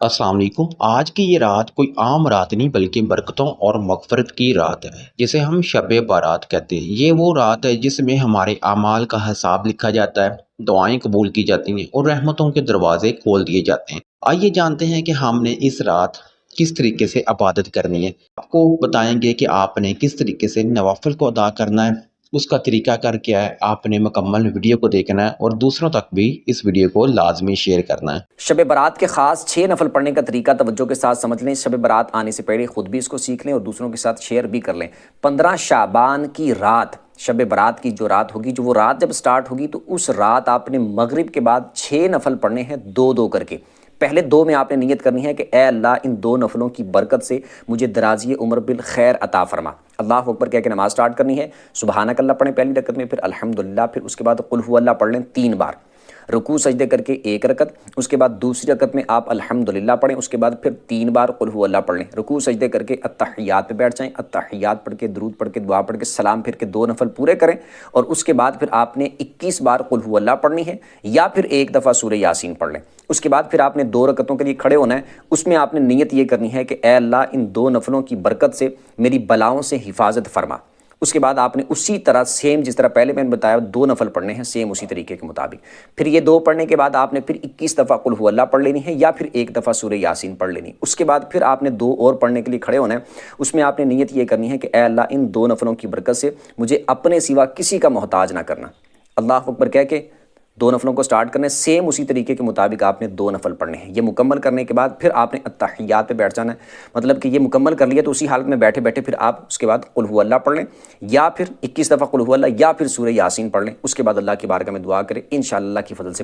अस्सलाम वालेकुम। आज की ये रात कोई आम रात नहीं बल्कि बरकतों और मग़फ़िरत की रात है, जिसे हम शब बारात कहते हैं। ये वो रात है जिसमें हमारे अमाल का हिसाब लिखा जाता है, दुआएं कबूल की जाती हैं और रहमतों के दरवाजे खोल दिए जाते हैं। आइए जानते हैं कि हमने इस रात किस तरीके से इबादत करनी है। आपको बताएंगे कि आपने किस तरीके से नवाफिल को अदा करना है, उसका तरीक़ाकार क्या है। आपने मुकम्मल वीडियो को देखना है और दूसरों तक भी इस वीडियो को लाज़मी शेयर करना है। शब बारात के ख़ास 6 नफ़ल पढ़ने का तरीका तवज्जो के साथ समझ लें। शब बारात आने से पहले ख़ुद भी इसको सीख लें और दूसरों के साथ शेयर भी कर लें। 15 शाबान की रात, शब बारात की जो रात होगी, जो वो रात जब स्टार्ट होगी तो उस रात आपने मगरिब के बाद 6 नफ़ल पढ़ने हैं, 2-2 करके। पहले 2 में आपने नियत करनी है कि ए अल्लाह, इन 2 नफ़लों की बरकत से मुझे दराज़ी उम्र बिल खैर अता फरमा। अल्लाह अकबर कह के नमाज़ स्टार्ट करनी है। सुबहानक अल्लाह पढ़ें पहली रकत में, फिर अल्हम्दुलिल्लाह, फिर उसके बाद कुल हुवल्लाह पढ़ लें 3 बार। रुकू सजदे करके 1 रकत, उसके बाद दूसरी रकत में आप अल्हम्दुलिल्लाह पढ़ें, उसके बाद फिर 3 बार कुल हुवल्लाह पढ़ लें। रुकू सजदे करके अत्तहियात पे बैठ जाएं, अत्तहियात पढ़ के दरूद पढ़ के दुआ पढ़ के सलाम फिर के 2 नफ़ल पूरे करें और उसके बाद फिर आपने 21 बार कुल हुवल्लाह पढ़नी है या फिर 1 दफ़ा सूरह यासीन पढ़ लें। उसके बाद फिर आपने 2 रकतों के लिए खड़े होना है। उसमें आपने नियत ये करनी है कि ए अल्लाह, इन 2 नफ़लों की बरकत से मेरी बलाओं से हिफाजत फरमा। उसके बाद आपने उसी तरह सेम जिस तरह पहले मैंने बताया 2 नफ़ल पढ़ने हैं, सेम उसी तरीके के मुताबिक। फिर ये 2 पढ़ने के बाद आपने फिर 21 दफ़ा कुल हुवल्लाह पढ़ लेनी है या फिर 1 दफ़ा सूरह यासीन पढ़ लेनी। उसके बाद फिर आपने 2 और पढ़ने के लिए खड़े होना है। उसमें आपने नियत ये करनी है कि ए अल्लाह, इन 2 नफ़लों की बरकत से मुझे अपने सिवा किसी का मोहताज ना करना। अल्लाह अकबर कह के 2 नफ़लों को स्टार्ट करना है। सेम उसी तरीके के मुताबिक आपने 2 नफ़ल पढ़ने हैं। ये मुकम्मल करने के बाद फिर आपने अत्तहियात पे बैठ जाना है। मतलब कि ये मुकम्मल कर लिया तो उसी हालत में बैठे बैठे फिर आप उसके बाद कुल हुवल्लाह पढ़ लें या फिर 21 दफ़ा कुल हुवल्लाह या फिर सूरह यासीन पढ़ लें। उसके बाद अल्लाह की बारगाह में दुआ करें, इंशाअल्लाह की फ़ज़ल से